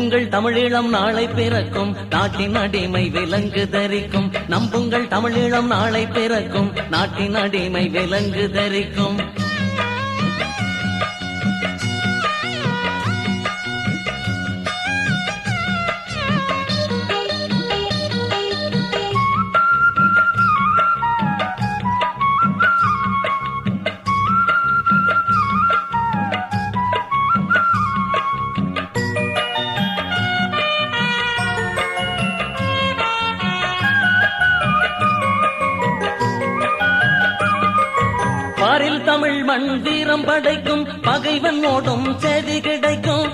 நம்புங்கள் தமிழீழம் நாளை பிறக்கும், நாட்டின் அடிமை விலங்கு தரிக்கும். நம்புங்கள் தமிழீழம் நாளை பிறக்கும், நாட்டின் அடிமை விலங்கு தரிக்கும். பாரில் தமிழ் மண் வீரம் படைக்கும், பகைவன் ஓடும் செய்தி கிடைக்கும்.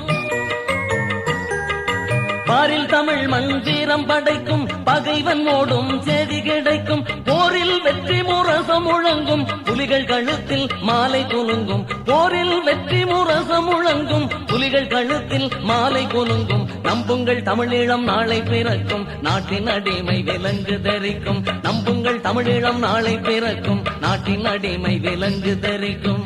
பாரில் தமிழ் மண் வீரம் படைக்கும், பகைவன் ஓடும் செய்தி கிடைக்கும். போரில் வெற்றி முரசம் முழங்கும், புலிகள் கழுத்தில் மாலை குலுங்கும். போரில் வெற்றி முரசம் முழங்கும், புலிகள் கழுத்தில் மாலை குலுங்கும். நம்புங்கள் தமிழீழம் நாளை பிறக்கும், நாட்டின் அடிமை விலங்கு தரிக்கும். நம்புங்கள் தமிழீழம் நாளை பிறக்கும், நாட்டின் அடிமை விலங்கு தரிக்கும்.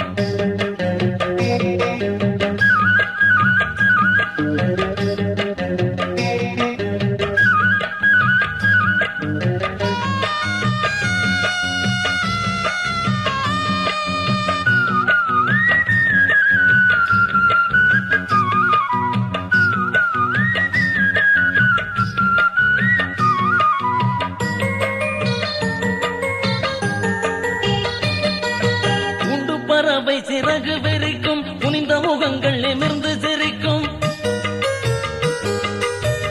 பறவை சிறகு விரிக்கும், குனிந்த முகங்கள் நிமிர்ந்து சிரிக்கும்.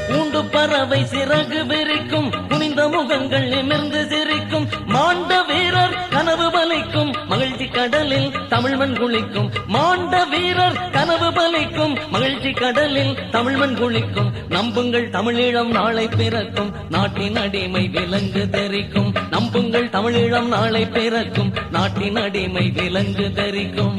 பூண்டு பறவை சிறகு விரிக்கும், குனிந்த முகங்கள் நிமிர்ந்து சிரிக்கும். மாண்ட வீரர் கனவு பலிக்கும், மகிழ்ச்சி கடலில் தமிழ்மண் குளிக்கும். மாண்ட வீரர் கனவு பலிக்கும், மகிழ்ச்சி கடலில் தமிழ்மண் குளிக்கும். நம்புங்கள் தமிழீழம் நாளை பிறக்கும், நாட்டின் அடிமை விலங்கு தரிக்கும். நம்புங்கள் தமிழீழம் நாளை பிறக்கும், நாட்டின் அடிமை விலங்கு தரிக்கும்.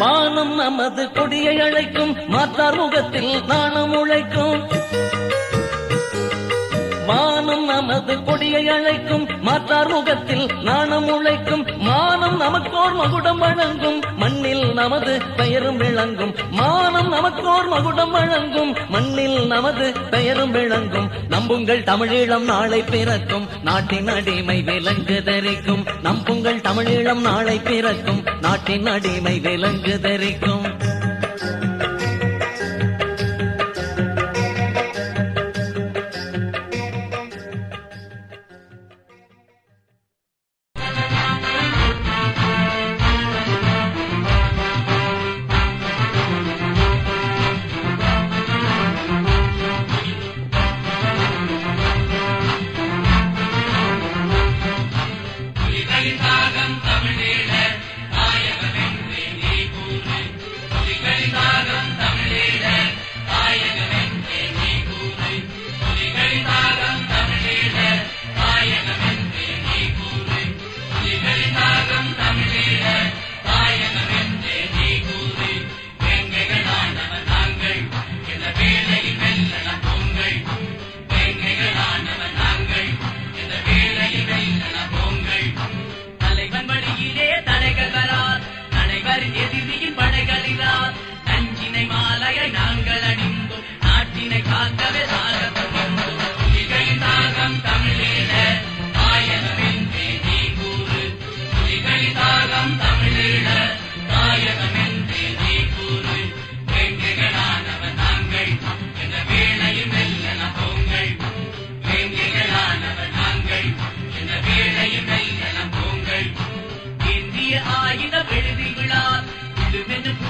வானம் நமது கொடியை அழைக்கும், மாற்றார் முகத்தில் நாணம் உழைக்கும். வானம் நமது கொடியை அழைக்கும், மாற்றார் முகத்தில் நாணம் உழைக்கும். மானம் நமக்கோர் மகுடம் வழங்கும், மண்ணில் நமது பெயரும் விளங்கும். மானம் நமக்கோர் மகுடம் வழங்கும், மண்ணில் நமது பெயரும் விளங்கும். நம்புங்கள் தமிழீழம் நாளை பிறக்கும், நாட்டின் அடிமை விலங்கு தரிக்கும். நம்புங்கள் தமிழீழம் நாளை பிறக்கும், நாட்டின் அடிமை விலங்கு தரிக்கும்.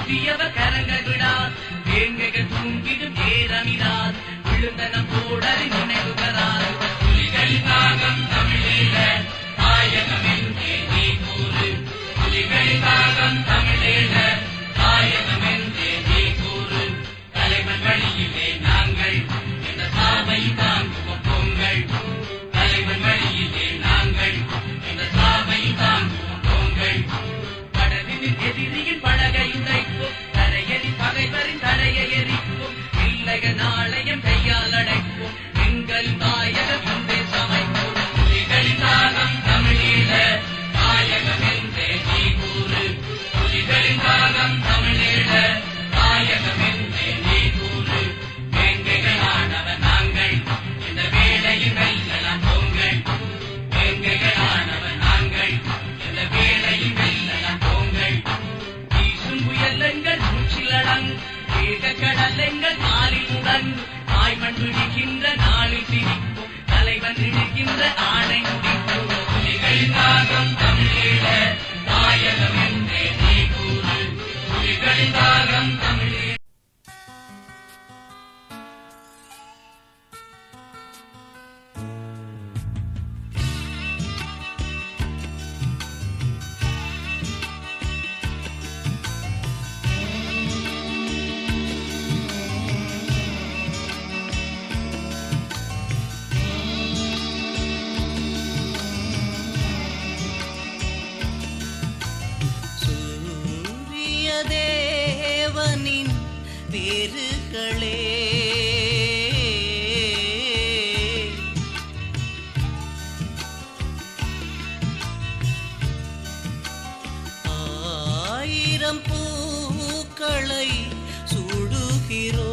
புதியவர் கரங்கள் விடார், வேங்கைகள் தூங்கிடும் ஏறமிடார், விழுந்தனம் போடலை நினைவு பெறார். புலிகளின் தாகம் தமிழீழ தாயகம் என்றே நீ கூறு, புலிகளின் தாகம் தமிழீழ தாயகம் என்றே நீ கூறு. தலைவன் வழியிலே நாங்கள் இந்த சாவை சாவை தாங்குவோம் பொங்கல் தலைவன் வழியிலே நாங்கள் இந்த சாவை தாங்குவோம் பொங்கல் படலின் எதிரியின் படகை உடைப்போம் தரையலின் பகைவரின் தலையை எரிப்போம் இல்லைய நாளையம் கையால் அடைப்போம் எங்கள் தாயக சந்தேசம் அமைப்போம் புலிகளின் தாகம் தமிழீழ தாயகம் என்றே நீ கூறு புலிகளின் தாகம் தமிழீழ தாயகம் என்றே நீ கூறு வேங்கைகளானவர் நாங்கள் இந்த வேளையில் வெல்லலாம் பொங்கல் வேங்கைகளானவர் நாங்கள் இந்த வேளையில் வெல்லலாம் பொங்கல் வீசும் புயலங்கள் மூச்சிலடங் வேக கடலெங்கள் காலில் உடன் தாய்மண் விடுகின்ற நாளில் சிரிப்போம் தலைவன் இடுகின்ற ஆணை முடிப்போம் புலிகளின் தாகம் தமிழீழ தாயகம் என்றே நீ கூறு புலிகளின் தாகம் தமிழீழ தேவனின் வேர்களே ஆயிரம் பூக்களை சூடுகிறோ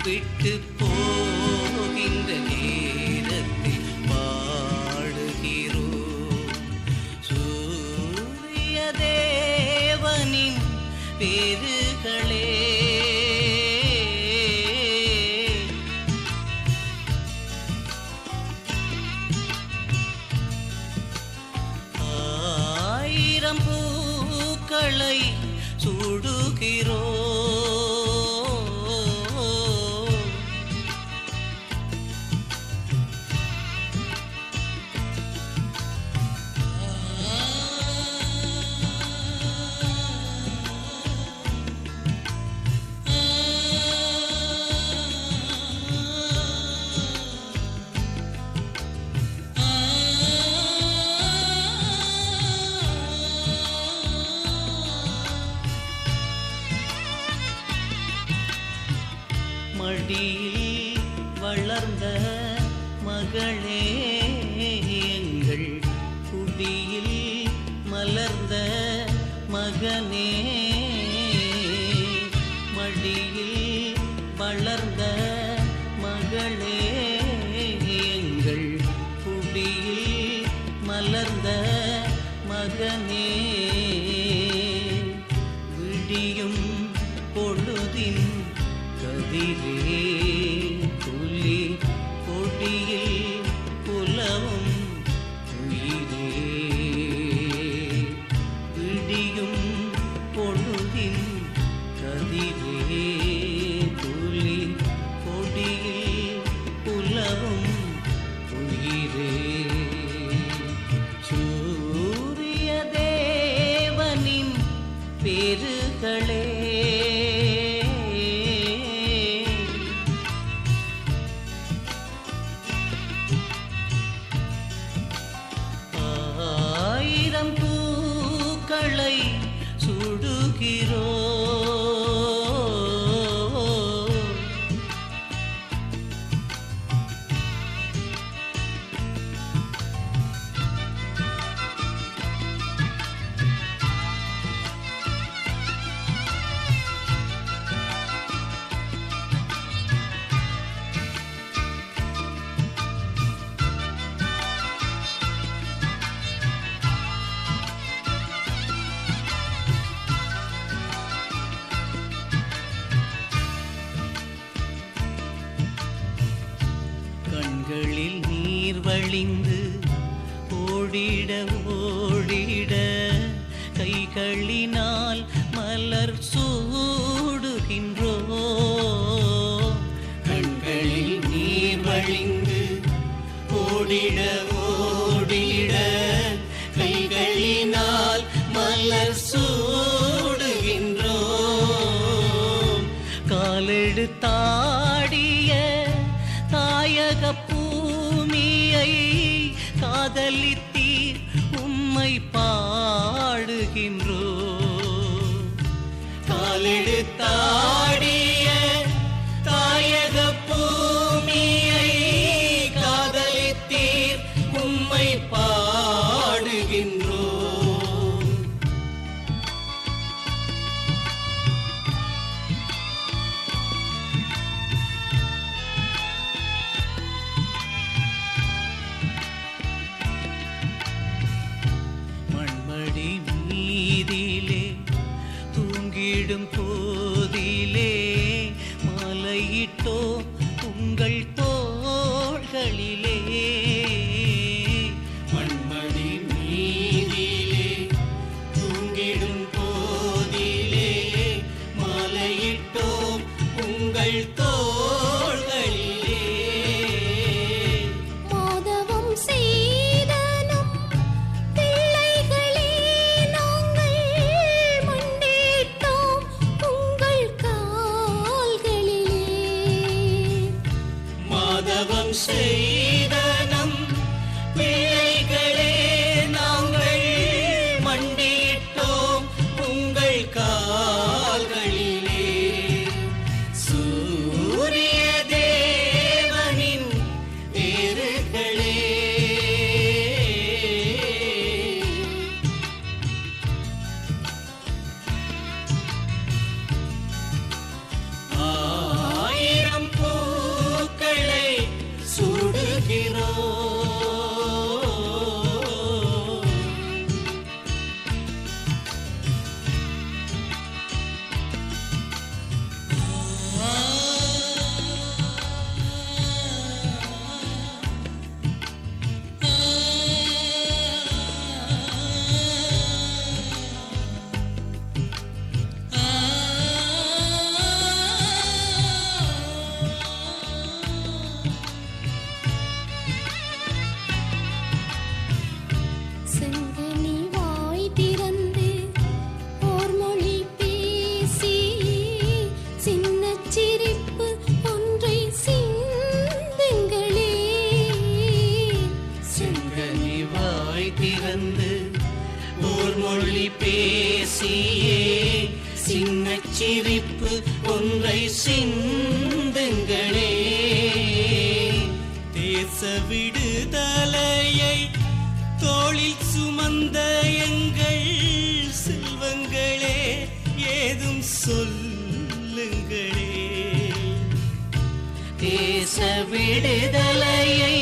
விட்டு போகின்ற நேரத்தில் பாடுகிறோம் சூரிய தேவனின் பேருகளே ஆயிரம் பூக்களை சூடுகிறோம் மடியில் வளர்ந்த மகளே எங்கள் குடியில் மலர்ந்த மகனே மடியில் வளர்ந்த மகளே எங்கள் குடியில் மலர்ந்த மகனே விடியும் பொழுதின் கதிரே துளி கொடியில் புலவும் உயிரே விடியும் பொழுதின் கதிரே துளி கொடியில் புலவும் உயிரே சூரிய தேவனின் பேருகளே வழிந்து ஓடிட ஓடிட கைகளினால் மலர் சூடுகின்றோ கண்களில் நீர் வழிந்து ஓடிட ஓடிட கைகளினால் மலர் சூடுகின்றோ காலெடுத்தாடிய தாயக பூமியை காதலித்தீர் உம்மை பாடுகின்றோ காலெடுத்தாடிய தாயக பூமியை காதலித்தீர் உம்மை பாடுகின்றோ மண்மடி மீதிலே தூங்கிடும் போதிலே மாலையிட்டோ உங்கள் தோள்களிலே மண்மடி மீதிலே தூங்கிடும் போதிலே மாலையிட்டோ உங்கள் தோள்களிலே மாதவம் செய்தனும் பிள்ளைகளே நாங்கள் மண்டிட்டோம் உங்கள் கால்களிலே மாதவம் செய்தனம் பிள்ளைகளே நாங்கள் மண்டியிட்டோம் உங்கள் கால்களிலே சூரிய தேவனின் தேர்களே ஆயிரம் பூக்களை சுடுகிறோ செங்கனி வாய் திறந்து ஓர் மொழி பேசி சின்னச் சிரிப்பு ஒன்றை சிந்துங்களே செங்கனி வாய் திறந்து ஓர் மொழி பேசியே சின்னச் சிரிப்பு ஒன்றை சிந்துங்களே தேச விடுதலையை தோளில் சுமந்த எங்கள் செல்வங்களே ஏதும் சொல்லுங்களே தேச விடுதலையை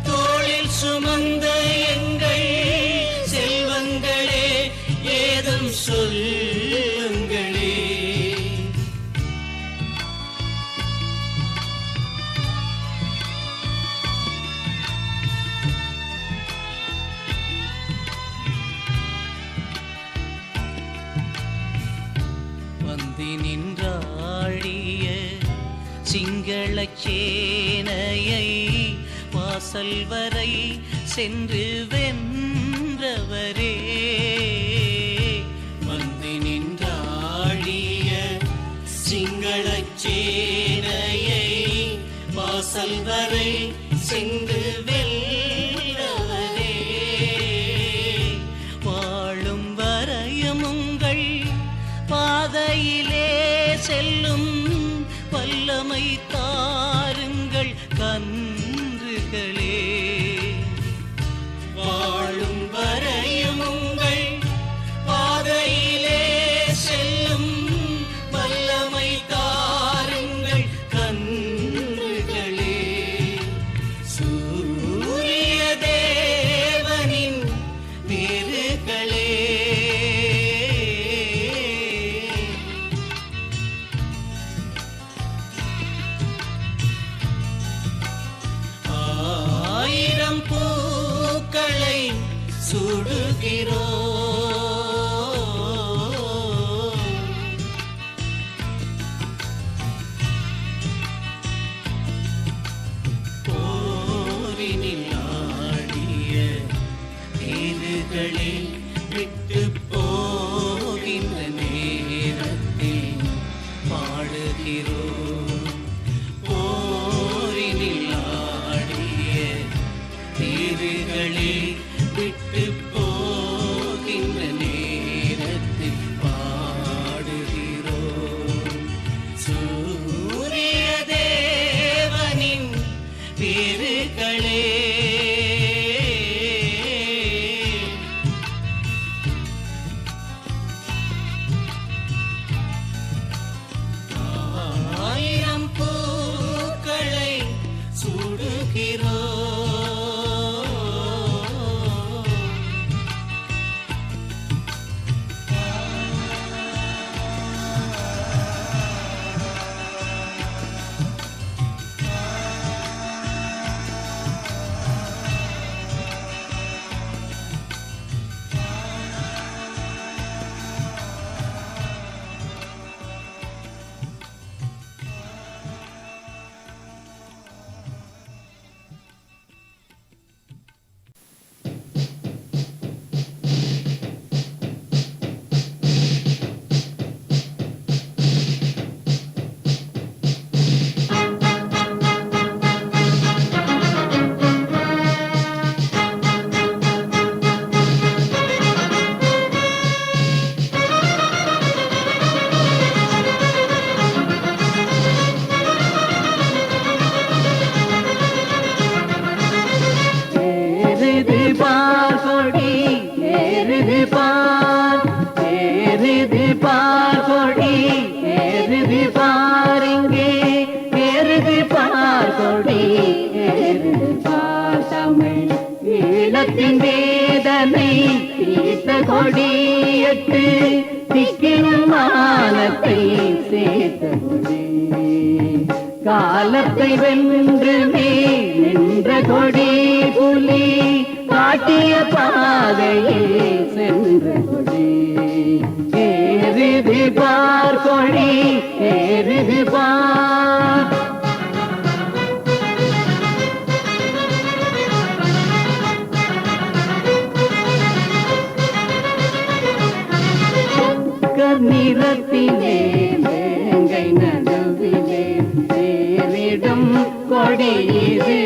தோளில் சுமந்த எங்கள் செல்வங்களே ஏதும் சொல்லுங்களே வந்தி நின்றாழிய சிங்களச் சேனையை வாசல் வரை சென்று வென்றவரே வந்து நின்றாழிய சிங்களச் சேனையை வாசல் வரை சென்று வென்றவரே வாழும் வரையும் உங்கள் பாதையிலே செல்லும் வல்லமை தாருங்கள் கன்றுகளே வாழும் வரையும் உங்கள் பாதையிலே செல்லும் வல்லமை தாருங்கள் கன்றுகளே சூரிய சுடுகிறோம். போரினில் ஆடிய தேர்களை விட்டு போகின்ற நேரத்தில் பாடுகிறோம். போரினில் ஆடிய தேர்களை விட்டு போகின்ற நேரத்தில் பாடுகிறோம். சூரிய தேவனின் பேருகளே, ஆயிரம் பூக்களை சுடுகிறோம். ஈழத்தின் வேதனை தீர்த்த கொடியட்டு திக்கினும் மானத்தை சேர்த்த கொடி காலத்தை வென்று நின்ற கொடி புலி காட்டிய பாதையில் சென்ற கொடி ஏறுது பார் கொடி ஏறுது பார் நிறத்திலே வேங்கை நடுவிலே தேரிடும் கொடியிது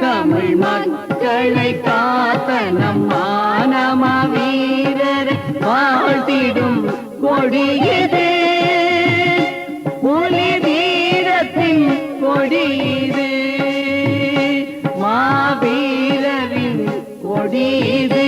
தமிழ் மக்களை காத்த நம் மானம வீரர் வாழ்த்திடும் கொடியிது புலி வீரத்தின் கொடியிது மாவீரரின் கொடியிது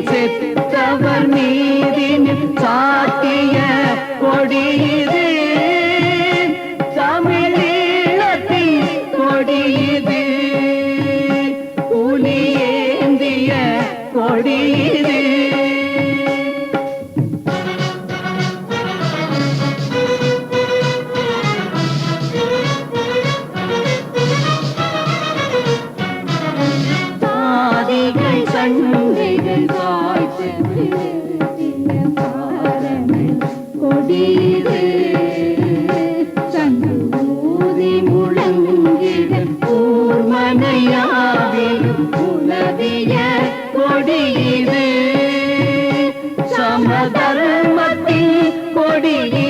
செத்தவர் மீதின் சாட்டிய கொடியிது தமிழீழத்தின் கொடியிது புலியேந்திய கொடியிது சாதிகள் சண்டைகள் கொடியிது சங்கூதி முழங்கிட கூர்மனையாவில் உலவிய கொடியிது சமதர்மத்தின் கொடியிது